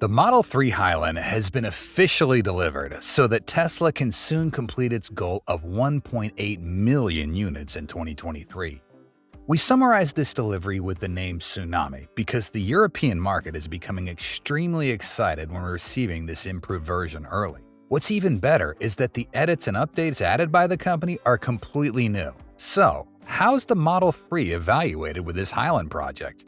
The Model 3 Highland has been officially delivered so that Tesla can soon complete its goal of 1.8 million units in 2023. We summarize this delivery with the name Tsunami because the European market is becoming extremely excited when receiving this improved version early. What's even better is that the edits and updates added by the company are completely new. So, how's the Model 3 evaluated with this Highland project?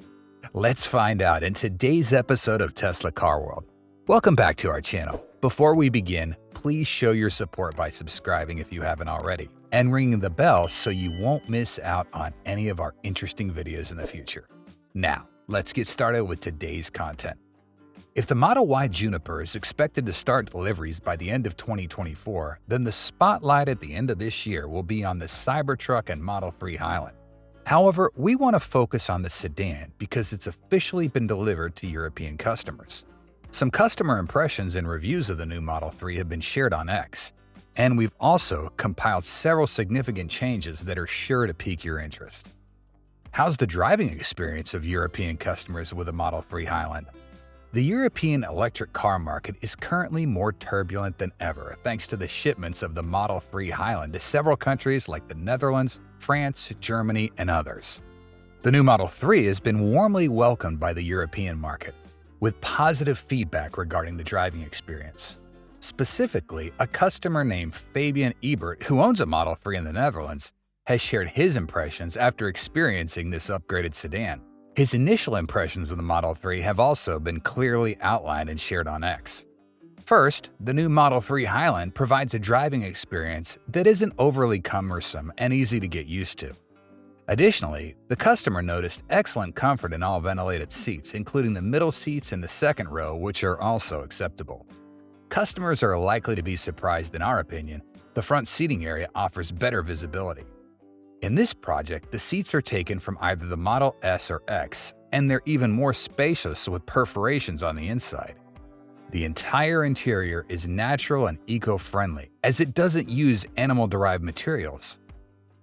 Let's find out in today's episode of Tesla Car World. Welcome back to our channel. Before we begin, please show your support by subscribing if you haven't already, and ringing the bell so you won't miss out on any of our interesting videos in the future. Now, let's get started with today's content. If the Model Y Juniper is expected to start deliveries by the end of 2024, then the spotlight at the end of this year will be on the Cybertruck and Model 3 Highland. However, we want to focus on the sedan because it's officially been delivered to European customers. Some customer impressions and reviews of the new Model 3 have been shared on X, and we've also compiled several significant changes that are sure to pique your interest. How's the driving experience of European customers with the Model 3 Highland? The European electric car market is currently more turbulent than ever thanks to the shipments of the Model 3 Highland to several countries like the Netherlands, France, Germany, and others. The new Model 3 has been warmly welcomed by the European market, with positive feedback regarding the driving experience. Specifically, a customer named Fabian Ebert, who owns a Model 3 in the Netherlands, has shared his impressions after experiencing this upgraded sedan. His initial impressions of the Model 3 have also been clearly outlined and shared on X. First, the new Model 3 Highland provides a driving experience that isn't overly cumbersome and easy to get used to. Additionally, the customer noticed excellent comfort in all ventilated seats, including the middle seats and the second row, which are also acceptable. Customers are likely to be surprised in our opinion. The front seating area offers better visibility. In this project, the seats are taken from either the Model S or X, and they're even more spacious with perforations on the inside. The entire interior is natural and eco-friendly, as it doesn't use animal-derived materials.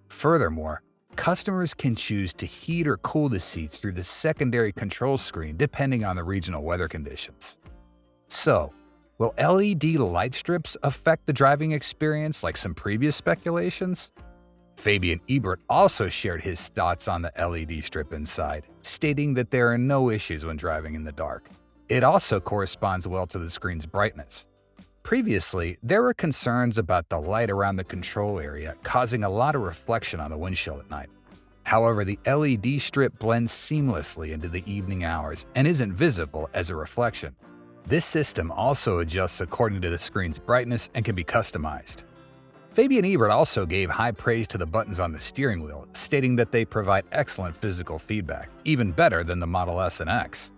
Furthermore, customers can choose to heat or cool the seats through the secondary control screen depending on the regional weather conditions. So, will LED light strips affect the driving experience like some previous speculations? Fabian Ebert also shared his thoughts on the LED strip inside, stating that there are no issues when driving in the dark. It also corresponds well to the screen's brightness. Previously, there were concerns about the light around the control area causing a lot of reflection on the windshield at night. However, the LED strip blends seamlessly into the evening hours and isn't visible as a reflection. This system also adjusts according to the screen's brightness and can be customized. Fabian Ebert also gave high praise to the buttons on the steering wheel, stating that they provide excellent physical feedback, even better than the Model S and X.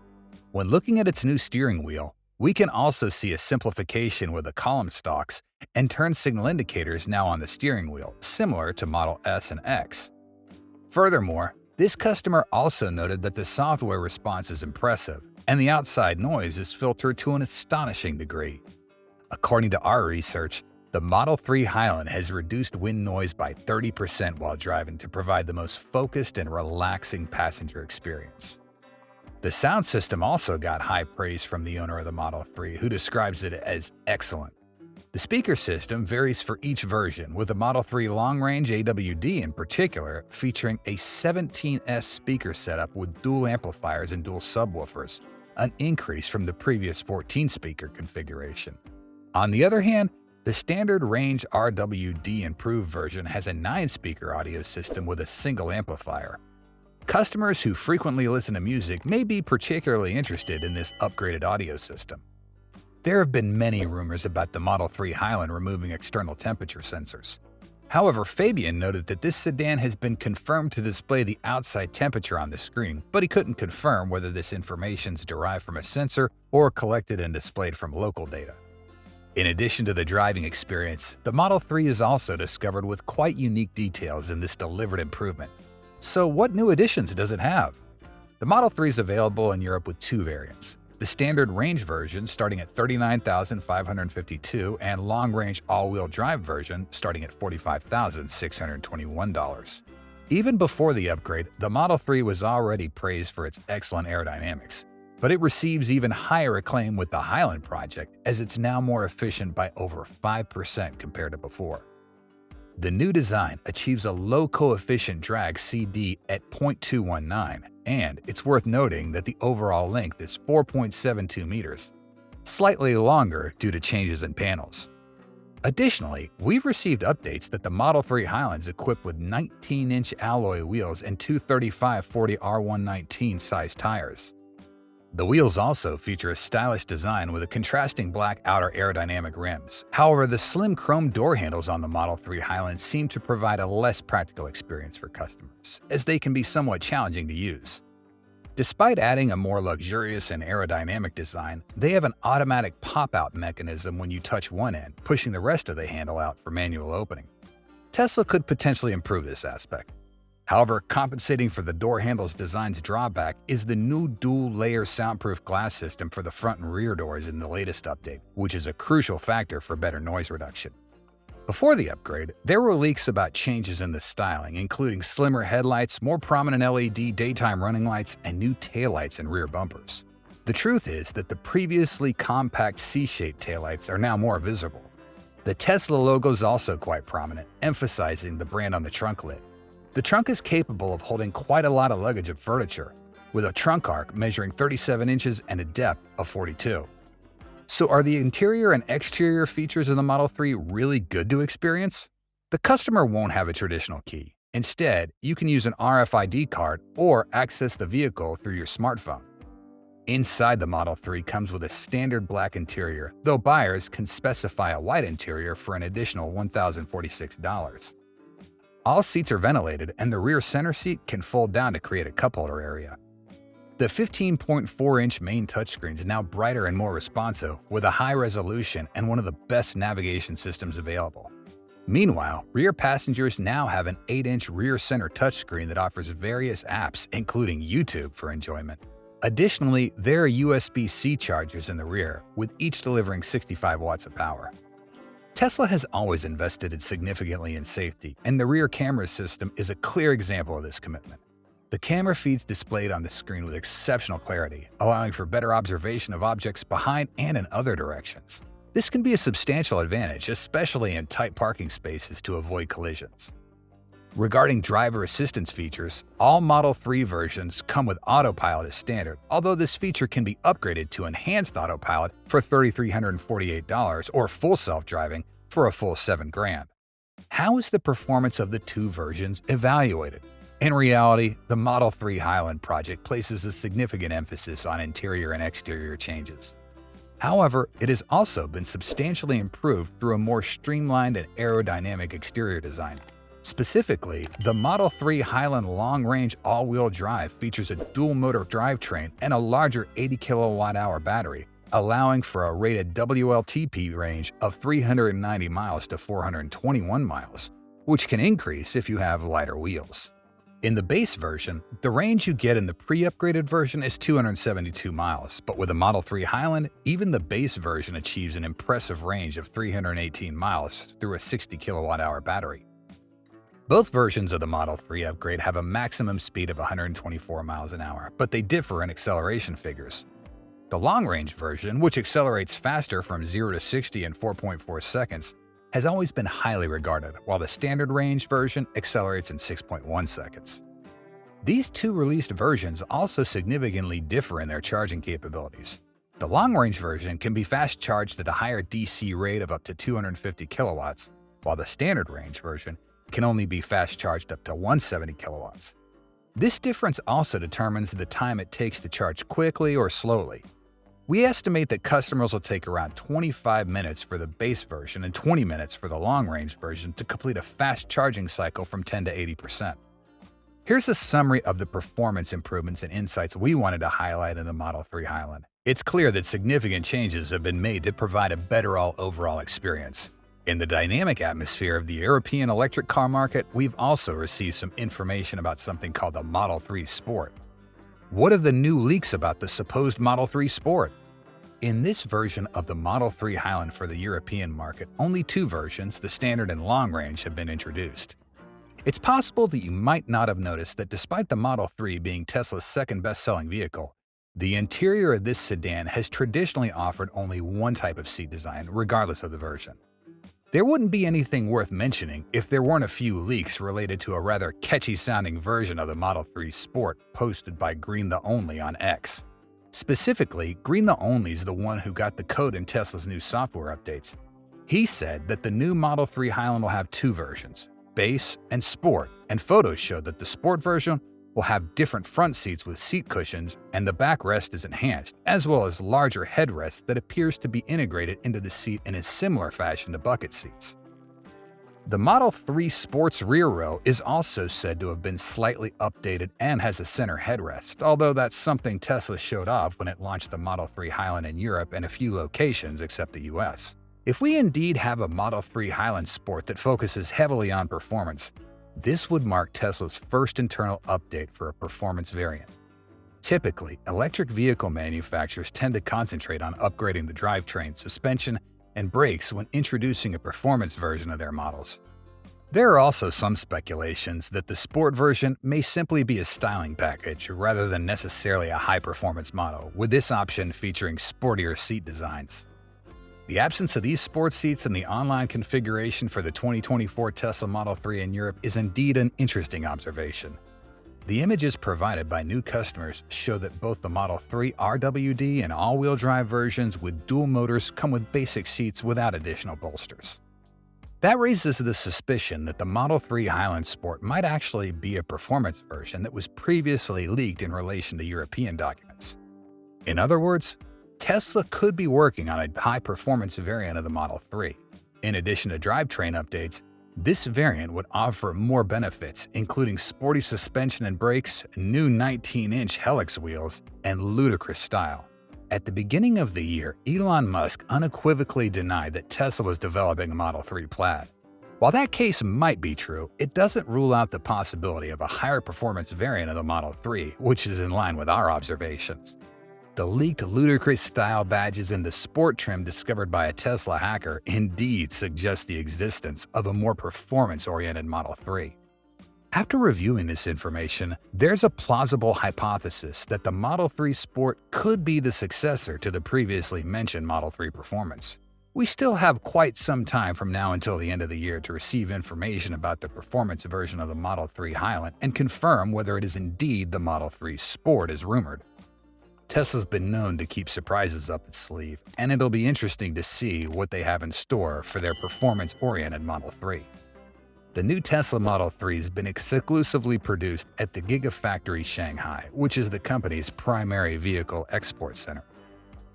When looking at its new steering wheel, we can also see a simplification with the column stalks and turn signal indicators now on the steering wheel, similar to Model S and X. Furthermore, this customer also noted that the software response is impressive, and the outside noise is filtered to an astonishing degree. According to our research, the Model 3 Highland has reduced wind noise by 30% while driving to provide the most focused and relaxing passenger experience. The sound system also got high praise from the owner of the Model 3, who describes it as excellent. The speaker system varies for each version, with the Model 3 long-range AWD in particular featuring a 17S speaker setup with dual amplifiers and dual subwoofers, an increase from the previous 14-speaker configuration. On the other hand, the standard range RWD improved version has a 9-speaker audio system with a single amplifier. Customers who frequently listen to music may be particularly interested in this upgraded audio system. There have been many rumors about the Model 3 Highland removing external temperature sensors. However, Fabian noted that this sedan has been confirmed to display the outside temperature on the screen, but he couldn't confirm whether this information is derived from a sensor or collected and displayed from local data. In addition to the driving experience, the Model 3 is also discovered with quite unique details in this delivered improvement. So what new additions does it have? The Model 3 is available in Europe with two variants. The standard range version starting at $39,552 and long-range all-wheel drive version starting at $45,621. Even before the upgrade, the Model 3 was already praised for its excellent aerodynamics. but it receives even higher acclaim with the Highland project, as it's now more efficient by over 5% compared to before. The new design achieves a low coefficient drag CD at 0.219, and it's worth noting that the overall length is 4.72 meters, slightly longer due to changes in panels. Additionally, we've received updates that the Model 3 Highland's equipped with 19-inch alloy wheels and two 35/40 R119 size tires. The wheels also feature a stylish design with a contrasting black outer aerodynamic rims. However, the slim chrome door handles on the Model 3 Highland seem to provide a less practical experience for customers, as they can be somewhat challenging to use. Despite adding a more luxurious and aerodynamic design, they have an automatic pop-out mechanism when you touch one end, pushing the rest of the handle out for manual opening. Tesla could potentially improve this aspect. However, compensating for the door handle's design's drawback is the new dual-layer soundproof glass system for the front and rear doors in the latest update, which is a crucial factor for better noise reduction. Before the upgrade, there were leaks about changes in the styling, including slimmer headlights, more prominent LED daytime running lights, and new taillights and rear bumpers. The truth is that the previously compact C-shaped taillights are now more visible. The Tesla logo is also quite prominent, emphasizing the brand on the trunk lid. The trunk is capable of holding quite a lot of luggage and furniture, with a trunk arc measuring 37 inches and a depth of 42. So are the interior and exterior features of the Model 3 really good to experience? The customer won't have a traditional key. Instead, you can use an RFID card or access the vehicle through your smartphone. Inside the Model 3 comes with a standard black interior, though buyers can specify a white interior for an additional $1,046. All seats are ventilated, and the rear center seat can fold down to create a cup holder area. The 15.4-inch main touchscreen is now brighter and more responsive, with a high resolution and one of the best navigation systems available. Meanwhile, rear passengers now have an 8-inch rear center touchscreen that offers various apps, including YouTube, for enjoyment. Additionally, there are USB-C chargers in the rear, with each delivering 65 watts of power. Tesla has always invested significantly in safety, and the rear camera system is a clear example of this commitment. The camera feeds displayed on the screen with exceptional clarity, allowing for better observation of objects behind and in other directions. This can be a substantial advantage, especially in tight parking spaces, to avoid collisions. Regarding driver assistance features, all Model 3 versions come with autopilot as standard, although this feature can be upgraded to enhanced autopilot for $3,348 or full self-driving for a full $7,000. How is the performance of the two versions evaluated? In reality, the Model 3 Highland project places a significant emphasis on interior and exterior changes. However, it has also been substantially improved through a more streamlined and aerodynamic exterior design. Specifically, the Model 3 Highland long-range all-wheel drive features a dual-motor drivetrain and a larger 80 kilowatt-hour battery, allowing for a rated WLTP range of 390 miles to 421 miles, which can increase if you have lighter wheels. In the base version, the range you get in the pre-upgraded version is 272 miles, but with the Model 3 Highland, even the base version achieves an impressive range of 318 miles through a 60 kilowatt-hour battery. Both versions of the Model 3 upgrade have a maximum speed of 124 miles an hour, but they differ in acceleration figures. The long-range version, which accelerates faster from 0 to 60 in 4.4 seconds, has always been highly regarded, while the standard range version accelerates in 6.1 seconds. These two released versions also significantly differ in their charging capabilities. The long-range version can be fast-charged at a higher DC rate of up to 250 kilowatts, while the standard range version can only be fast-charged up to 170 kilowatts. This difference also determines the time it takes to charge quickly or slowly. We estimate that customers will take around 25 minutes for the base version and 20 minutes for the long-range version to complete a fast charging cycle from 10 to 80%. Here's a summary of the performance improvements and insights we wanted to highlight in the Model 3 Highland. It's clear that significant changes have been made to provide a better overall experience. In the dynamic atmosphere of the European electric car market, we've also received some information about something called the Model 3 Sport. What are the new leaks about the supposed Model 3 Sport? In this version of the Model 3 Highland for the European market, only two versions, the standard and long range, have been introduced. It's possible that you might not have noticed that despite the Model 3 being Tesla's second best-selling vehicle, The interior of this sedan has traditionally offered only one type of seat design, regardless of the version. There wouldn't be anything worth mentioning if there weren't a few leaks related to a rather catchy-sounding version of the Model 3 Sport posted by Green the Only on X. Specifically, Green the Only is the one who got the code in Tesla's new software updates. He said that the new Model 3 Highland will have two versions, Base and Sport, and photos showed that the Sport version will have different front seats with seat cushions and the backrest is enhanced, as well as larger headrest that appears to be integrated into the seat in a similar fashion to bucket seats. The Model 3 Sport's rear row is also said to have been slightly updated and has a center headrest, although that's something Tesla showed off when it launched the Model 3 Highland in Europe and a few locations except the US. If we indeed have a Model 3 Highland Sport that focuses heavily on performance, this would mark Tesla's first internal update for a performance variant. Typically, electric vehicle manufacturers tend to concentrate on upgrading the drivetrain, suspension, and brakes when introducing a performance version of their models. There are also some speculations that the Sport version may simply be a styling package rather than necessarily a high-performance model, with this option featuring sportier seat designs. The absence of these sports seats in the online configuration for the 2024 Tesla Model 3 in Europe is indeed an interesting observation. The images provided by new customers show that both the Model 3 RWD and all-wheel drive versions with dual motors come with basic seats without additional bolsters. That raises the suspicion that the Model 3 Highland Sport might actually be a performance version that was previously leaked in relation to European documents. In other words, Tesla could be working on a high-performance variant of the Model 3. In addition to drivetrain updates, this variant would offer more benefits, including sporty suspension and brakes, new 19-inch Helix wheels, and ludicrous style. At the beginning of the year, Elon Musk unequivocally denied that Tesla was developing a Model 3 Plaid. While that case might be true, it doesn't rule out the possibility of a higher performance variant of the Model 3, which is in line with our observations. The leaked ludicrous style badges in the Sport trim discovered by a Tesla hacker indeed suggest the existence of a more performance-oriented Model 3. After reviewing this information, there's a plausible hypothesis that the Model 3 Sport could be the successor to the previously mentioned Model 3 Performance. We still have quite some time from now until the end of the year to receive information about the performance version of the Model 3 Highland and confirm whether it is indeed the Model 3 Sport as rumored. Tesla's been known to keep surprises up its sleeve, and it'll be interesting to see what they have in store for their performance-oriented Model 3. The new Tesla Model 3 has been exclusively produced at the Gigafactory Shanghai, which is the company's primary vehicle export center.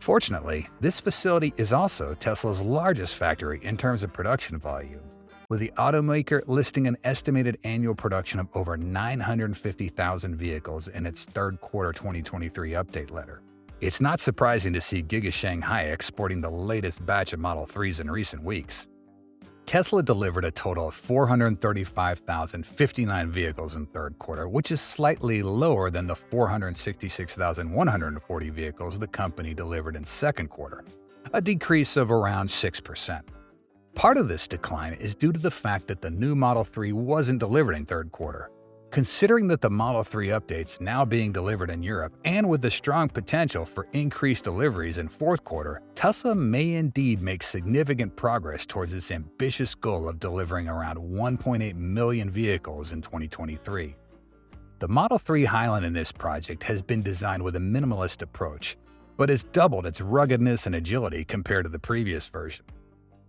Fortunately, this facility is also Tesla's largest factory in terms of production volume, with the automaker listing an estimated annual production of over 950,000 vehicles in its third quarter 2023 update letter. It's not surprising to see Giga Shanghai exporting the latest batch of Model 3s in recent weeks. Tesla delivered a total of 435,059 vehicles in third quarter, which is slightly lower than the 466,140 vehicles the company delivered in second quarter, a decrease of around 6%. Part of this decline is due to the fact that the new Model 3 wasn't delivered in third quarter. Considering that the Model 3 updates now being delivered in Europe, and with the strong potential for increased deliveries in fourth quarter, Tesla may indeed make significant progress towards its ambitious goal of delivering around 1.8 million vehicles in 2023. The Model 3 Highland in this project has been designed with a minimalist approach, but has doubled its ruggedness and agility compared to the previous version.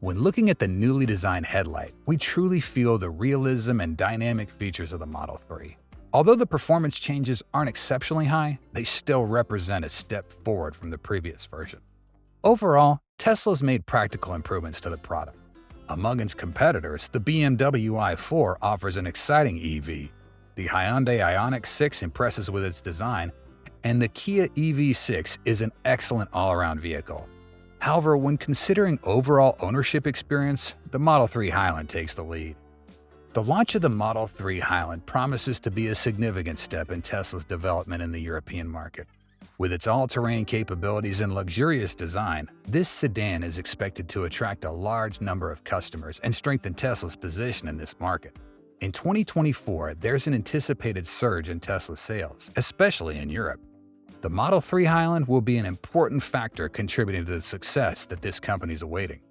When looking at the newly designed headlight, we truly feel the realism and dynamic features of the Model 3. Although the performance changes aren't exceptionally high, they still represent a step forward from the previous version. Overall, Tesla's made practical improvements to the product. Among its competitors, the BMW i4 offers an exciting EV, the Hyundai Ioniq 6 impresses with its design, and the Kia EV6 is an excellent all-around vehicle. However, when considering overall ownership experience, the Model 3 Highland takes the lead. The launch of the Model 3 Highland promises to be a significant step in Tesla's development in the European market. With its all-terrain capabilities and luxurious design, this sedan is expected to attract a large number of customers and strengthen Tesla's position in this market. In 2024, there's an anticipated surge in Tesla sales, especially in Europe. the Model 3 Highland will be an important factor contributing to the success that this company is awaiting.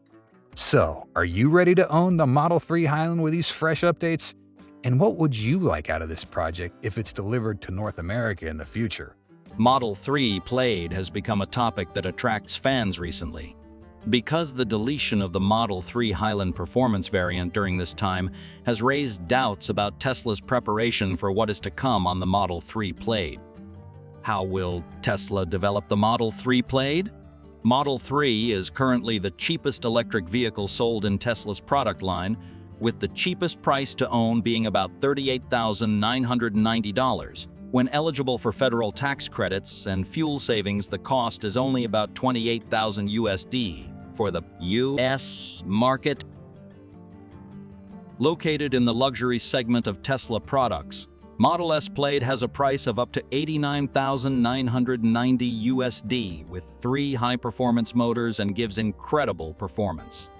So, are you ready to own the Model 3 Highland with these fresh updates? And what would you like out of this project if it's delivered to North America in the future? Model 3 Plaid has become a topic that attracts fans recently. Because the deletion of the Model 3 Highland performance variant during this time has raised doubts about Tesla's preparation for what is to come on the Model 3 Plaid. How will Tesla develop the Model 3 Plaid? Model 3 is currently the cheapest electric vehicle sold in Tesla's product line, with the cheapest price to own being about $38,990. When eligible for federal tax credits and fuel savings, the cost is only about $28,000 USD for the US market. Located in the luxury segment of Tesla products, Model S Plaid has a price of up to $89,990 USD with 3 high-performance motors and gives incredible performance.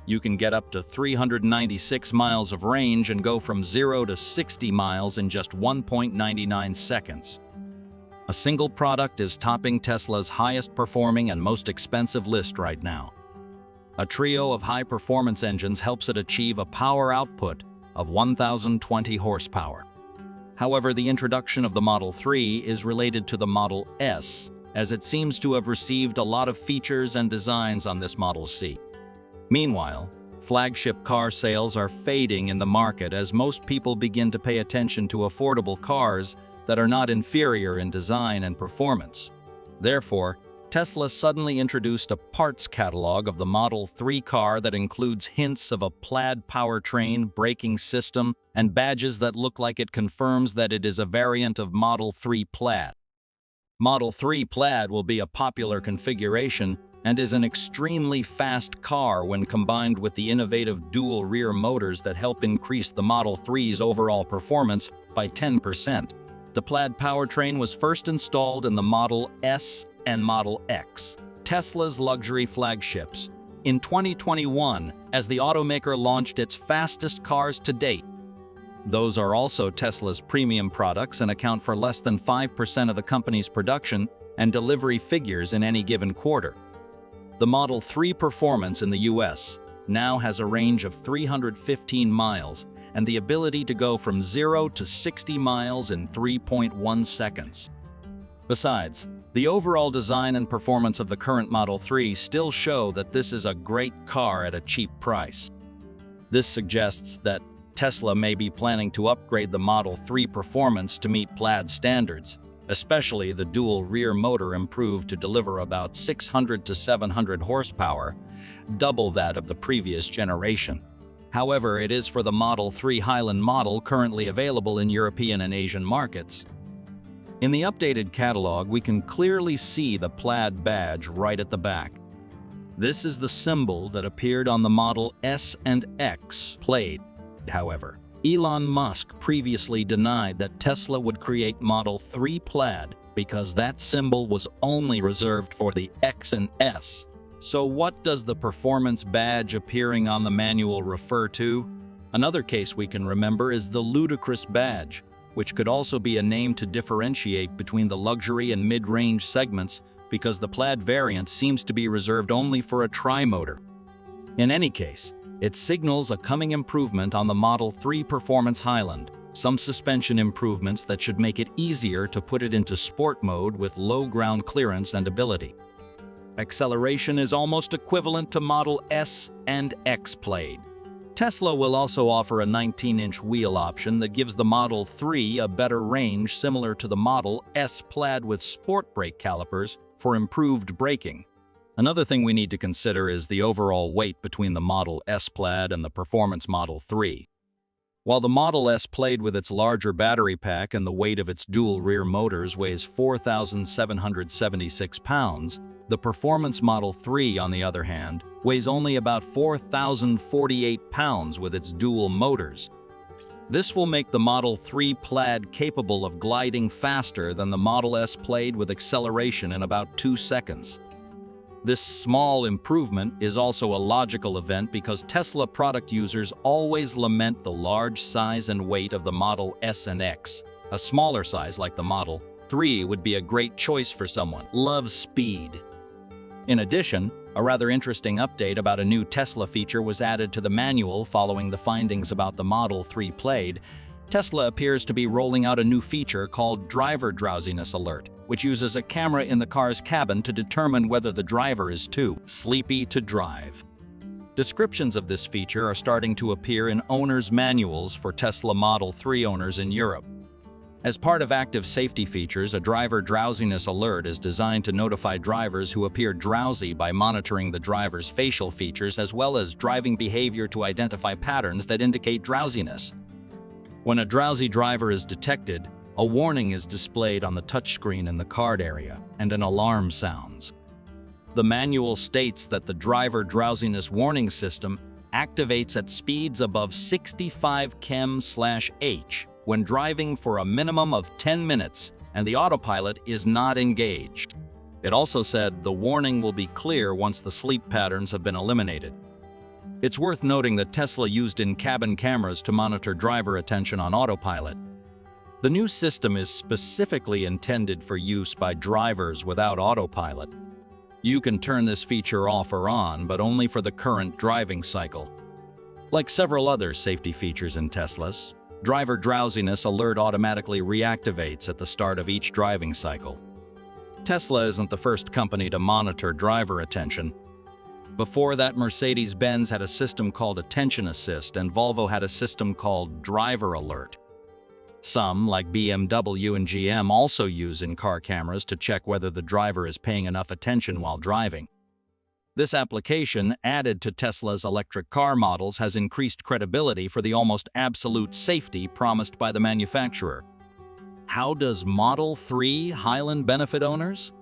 You can get up to 396 miles of range and go from 0 to 60 miles in just 1.99 seconds. A single product is topping Tesla's highest performing and most expensive list right now. A trio of high-performance engines helps it achieve a power output of 1,020 horsepower. However, the introduction of the Model 3 is related to the Model S, as it seems to have received a lot of features and designs on this Model C. Meanwhile, flagship car sales are fading in the market as most people begin to pay attention to affordable cars that are not inferior in design and performance. Therefore, Tesla suddenly introduced a parts catalog of the Model 3 car that includes hints of a Plaid powertrain, braking system, and badges that look like it confirms that it is a variant of Model 3 Plaid. Model 3 Plaid will be a popular configuration and is an extremely fast car when combined with the innovative dual rear motors that help increase the Model 3's overall performance by 10%. The Plaid powertrain was first installed in the Model S and Model X, Tesla's luxury flagships, in 2021 as the automaker launched its fastest cars to date. Those are also Tesla's premium products and account for less than 5% of the company's production and delivery figures in any given quarter. The Model 3 Performance in the US now has a range of 315 miles and the ability to go from 0 to 60 miles in 3.1 seconds. Besides, the overall design and performance of the current Model 3 still show that this is a great car at a cheap price. This suggests that Tesla may be planning to upgrade the Model 3 Performance to meet Plaid standards, especially the dual rear motor improved to deliver about 600 to 700 horsepower, double that of the previous generation. However, it is for the Model 3 Highland model currently available in European and Asian markets. In the updated catalog, we can clearly see the Plaid badge right at the back. This is the symbol that appeared on the Model S and X Plaid. However, Elon Musk previously denied that Tesla would create Model 3 Plaid because that symbol was only reserved for the X and S. So what does the performance badge appearing on the manual refer to? Another case we can remember is the ludicrous badge, which could also be a name to differentiate between the luxury and mid-range segments because the Plaid variant seems to be reserved only for a tri-motor. In any case, it signals a coming improvement on the Model 3 Performance Highland, some suspension improvements that should make it easier to put it into sport mode with low ground clearance and ability. Acceleration is almost equivalent to Model S and X Plaid. Tesla will also offer a 19-inch wheel option that gives the Model 3 a better range similar to the Model S Plaid with sport brake calipers for improved braking. Another thing we need to consider is the overall weight between the Model S Plaid and the Performance Model 3. While the Model S Plaid with its larger battery pack and the weight of its dual rear motors weighs 4,776 pounds, the Performance Model 3, on the other hand, weighs only about 4,048 pounds with its dual motors. This will make the Model 3 Plaid capable of gliding faster than the Model S Plaid with acceleration in about 2 seconds. This small improvement is also a logical event because Tesla product users always lament the large size and weight of the Model S and X, a smaller size like the Model 3 would be a great choice for someone who loves speed. In addition, a rather interesting update about a new Tesla feature was added to the manual following the findings about the Model 3 Plaid. Tesla appears to be rolling out a new feature called Driver Drowsiness Alert, which uses a camera in the car's cabin to determine whether the driver is too sleepy to drive. Descriptions of this feature are starting to appear in owners' manuals for Tesla Model 3 owners in Europe. As part of active safety features, a driver drowsiness alert is designed to notify drivers who appear drowsy by monitoring the driver's facial features as well as driving behavior to identify patterns that indicate drowsiness. When a drowsy driver is detected, a warning is displayed on the touchscreen in the card area, and an alarm sounds. The manual states that the driver drowsiness warning system activates at speeds above 65 km/h when driving for a minimum of 10 minutes and the autopilot is not engaged. It also said the warning will be clear once the sleep patterns have been eliminated. It's worth noting that Tesla used in-cabin cameras to monitor driver attention on autopilot. The new system is specifically intended for use by drivers without autopilot. You can turn this feature off or on, but only for the current driving cycle. Like several other safety features in Teslas, Driver Drowsiness Alert automatically reactivates at the start of each driving cycle. Tesla isn't the first company to monitor driver attention. Before that, Mercedes-Benz had a system called Attention Assist, and Volvo had a system called Driver Alert. Some, like BMW and GM, also use in-car cameras to check whether the driver is paying enough attention while driving. This application, added to Tesla's electric car models, has increased credibility for the almost absolute safety promised by the manufacturer. How does Model 3 Highland benefit owners?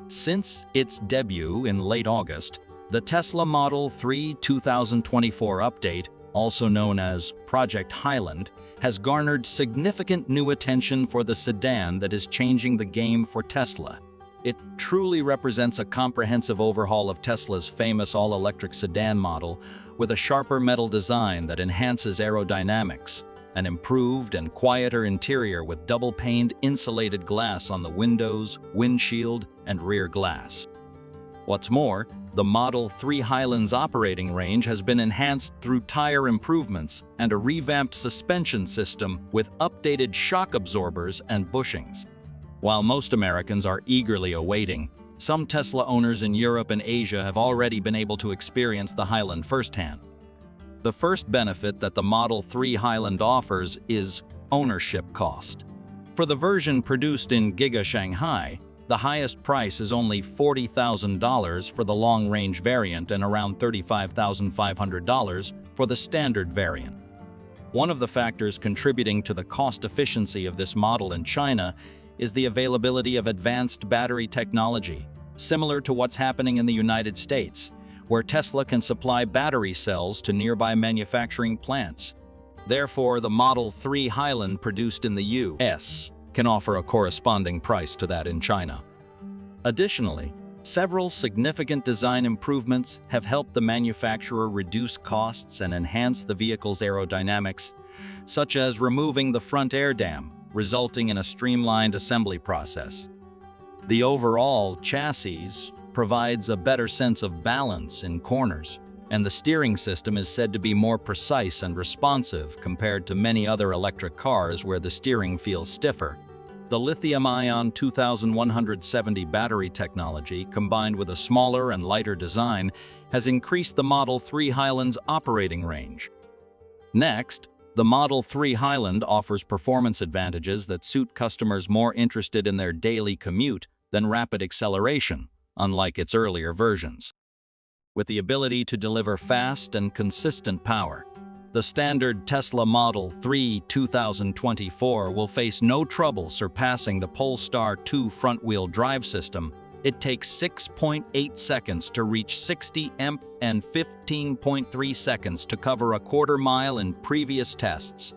Since its debut in late August, the Tesla Model 3 2024 update, also known as Project Highland, has garnered significant new attention for the sedan that is changing the game for Tesla. It truly represents a comprehensive overhaul of Tesla's famous all-electric sedan model, with a sharper metal design that enhances aerodynamics, an improved and quieter interior with double-paned insulated glass on the windows, windshield, and rear glass. What's more, the Model 3 Highland's operating range has been enhanced through tire improvements and a revamped suspension system with updated shock absorbers and bushings. While most Americans are eagerly awaiting, some Tesla owners in Europe and Asia have already been able to experience the Highland firsthand. The first benefit that the Model 3 Highland offers is ownership cost. For the version produced in Giga Shanghai, the highest price is only $40,000 for the long-range variant and around $35,500 for the standard variant. One of the factors contributing to the cost efficiency of this model in China is the availability of advanced battery technology, similar to what's happening in the United States, where Tesla can supply battery cells to nearby manufacturing plants. Therefore, the Model 3 Highland produced in the U.S. can offer a corresponding price to that in China. Additionally, several significant design improvements have helped the manufacturer reduce costs and enhance the vehicle's aerodynamics, such as removing the front air dam, resulting in a streamlined assembly process. The overall chassis provides a better sense of balance in corners, and the steering system is said to be more precise and responsive compared to many other electric cars where the steering feels stiffer. The lithium-ion 2170 battery technology, combined with a smaller and lighter design, has increased the Model 3 Highland's operating range. Next, the Model 3 Highland offers performance advantages that suit customers more interested in their daily commute than rapid acceleration, unlike its earlier versions. With the ability to deliver fast and consistent power, the standard Tesla Model 3 2024 will face no trouble surpassing the Polestar 2 front-wheel drive system. It takes 6.8 seconds to reach 60 mph and 15.3 seconds to cover a quarter mile in previous tests.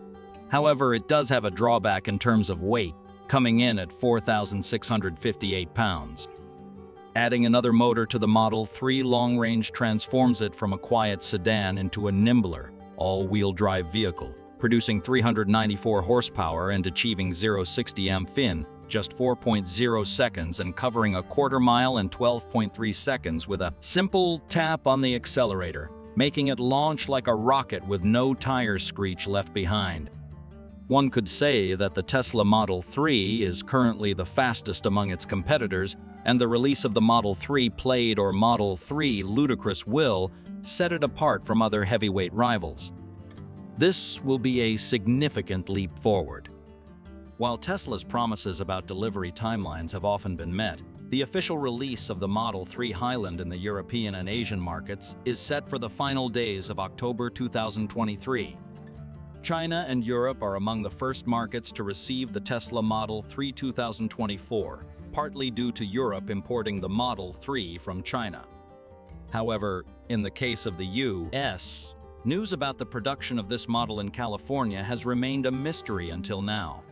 However, it does have a drawback in terms of weight, coming in at 4,658 pounds. Adding another motor to the Model 3 long-range transforms it from a quiet sedan into a nimbler, all-wheel drive vehicle, producing 394 horsepower and achieving 0-60 mph in just 4.0 seconds and covering a quarter mile in 12.3 seconds with a simple tap on the accelerator, making it launch like a rocket with no tire screech left behind. One could say that the Tesla Model 3 is currently the fastest among its competitors, and the release of the Model 3 Plaid or Model 3 Ludicrous will set it apart from other heavyweight rivals. This will be a significant leap forward. While Tesla's promises about delivery timelines have often been met, the official release of the Model 3 Highland in the European and Asian markets is set for the final days of October 2023. China and Europe are among the first markets to receive the Tesla Model 3 2024, partly due to Europe importing the Model 3 from China. However, in the case of the US, news about the production of this model in California has remained a mystery until now.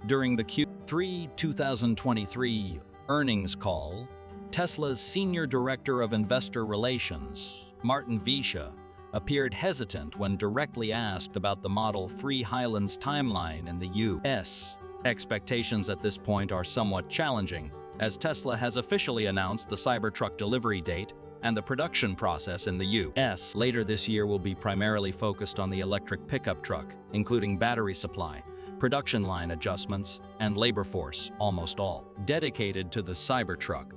During the Q3 2023 earnings call, Tesla's Senior Director of Investor Relations, Martin Viecha, appeared hesitant when directly asked about the Model 3 Highland's timeline in the US. Expectations at this point are somewhat challenging, as Tesla has officially announced the Cybertruck delivery date, and the production process in the US later this year will be primarily focused on the electric pickup truck, including battery supply, production line adjustments, and labor force, almost all dedicated to the Cybertruck.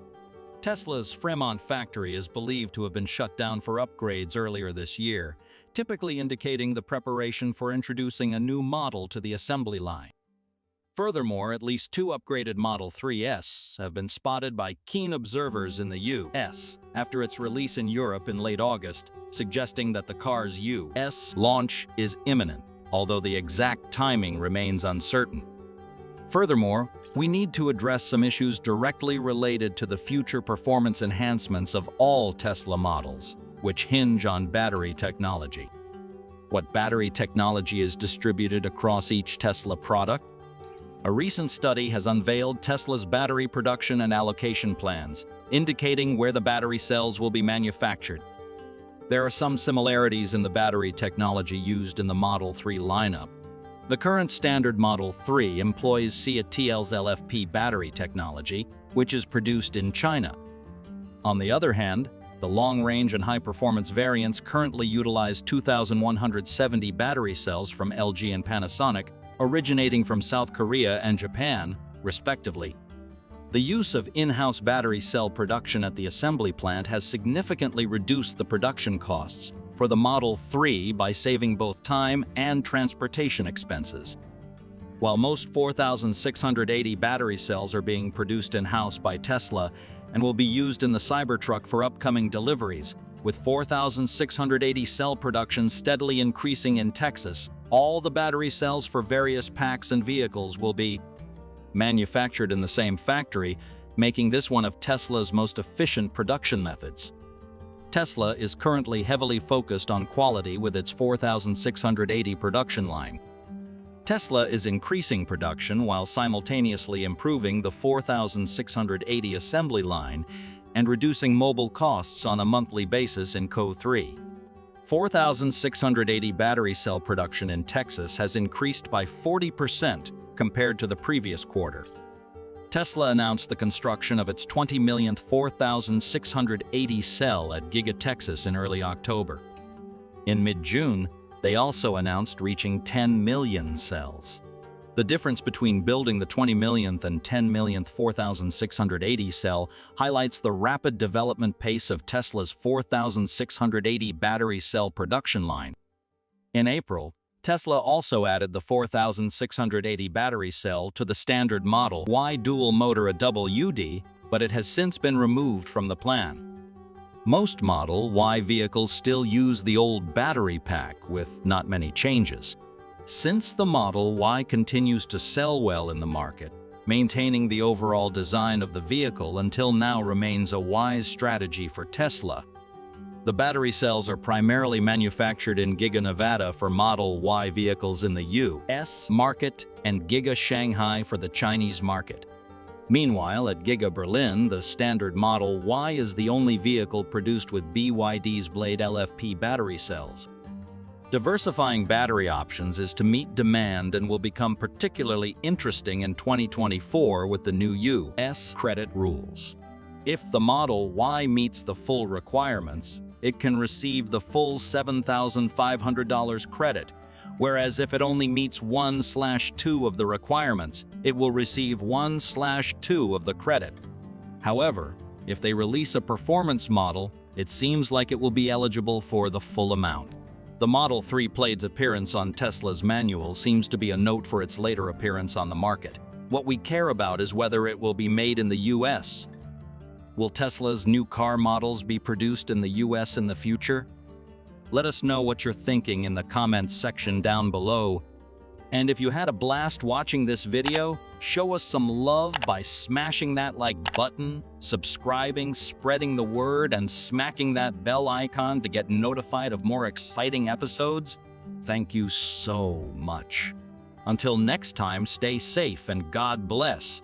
Tesla's Fremont factory is believed to have been shut down for upgrades earlier this year, typically indicating the preparation for introducing a new model to the assembly line. Furthermore, at least 2 upgraded Model 3s have been spotted by keen observers in the US after its release in Europe in late August, suggesting that the car's US launch is imminent, although the exact timing remains uncertain. Furthermore, we need to address some issues directly related to the future performance enhancements of all Tesla models, which hinge on battery technology. What battery technology is distributed across each Tesla product? A recent study has unveiled Tesla's battery production and allocation plans, indicating where the battery cells will be manufactured. There are some similarities in the battery technology used in the Model 3 lineup. The current standard Model 3 employs CATL's LFP battery technology, which is produced in China. On the other hand, the long-range and high-performance variants currently utilize 2,170 battery cells from LG and Panasonic, originating from South Korea and Japan, respectively. The use of in-house battery cell production at the assembly plant has significantly reduced the production costs for the Model 3 by saving both time and transportation expenses. While most 4,680 battery cells are being produced in-house by Tesla and will be used in the Cybertruck for upcoming deliveries, with 4,680 cell production steadily increasing in Texas, all the battery cells for various packs and vehicles will be manufactured in the same factory, making this one of Tesla's most efficient production methods. Tesla is currently heavily focused on quality with its 4,680 production line. Tesla is increasing production while simultaneously improving the 4,680 assembly line and reducing mobile costs on a monthly basis in CO3. 4,680 battery cell production in Texas has increased by 40% compared to the previous quarter. Tesla announced the construction of its 20 millionth 4,680 cell at Giga Texas in early October. In mid-June, they also announced reaching 10 million cells. The difference between building the 20 millionth and 10 millionth 4,680 cell highlights the rapid development pace of Tesla's 4,680 battery cell production line. In April, Tesla also added the 4,680 battery cell to the standard Model Y dual motor WD, but it has since been removed from the plan. Most Model Y vehicles still use the old battery pack with not many changes. Since the Model Y continues to sell well in the market, maintaining the overall design of the vehicle until now remains a wise strategy for Tesla. The battery cells are primarily manufactured in Giga Nevada for Model Y vehicles in the US market and Giga Shanghai for the Chinese market. Meanwhile, at Giga Berlin, the standard Model Y is the only vehicle produced with BYD's Blade LFP battery cells. Diversifying battery options is to meet demand and will become particularly interesting in 2024 with the new U.S. credit rules. If the Model Y meets the full requirements, it can receive the full $7,500 credit, whereas if it only meets 1/2 of the requirements, it will receive 1/2 of the credit. However, if they release a performance model, it seems like it will be eligible for the full amount. The Model 3 Plaid's appearance on Tesla's manual seems to be a note for its later appearance on the market. What we care about is whether it will be made in the US. Will Tesla's new car models be produced in the US in the future? Let us know what you're thinking in the comments section down below. And if you had a blast watching this video, show us some love by smashing that like button, subscribing, spreading the word, and smacking that bell icon to get notified of more exciting episodes. Thank you so much. Until next time, stay safe and God bless.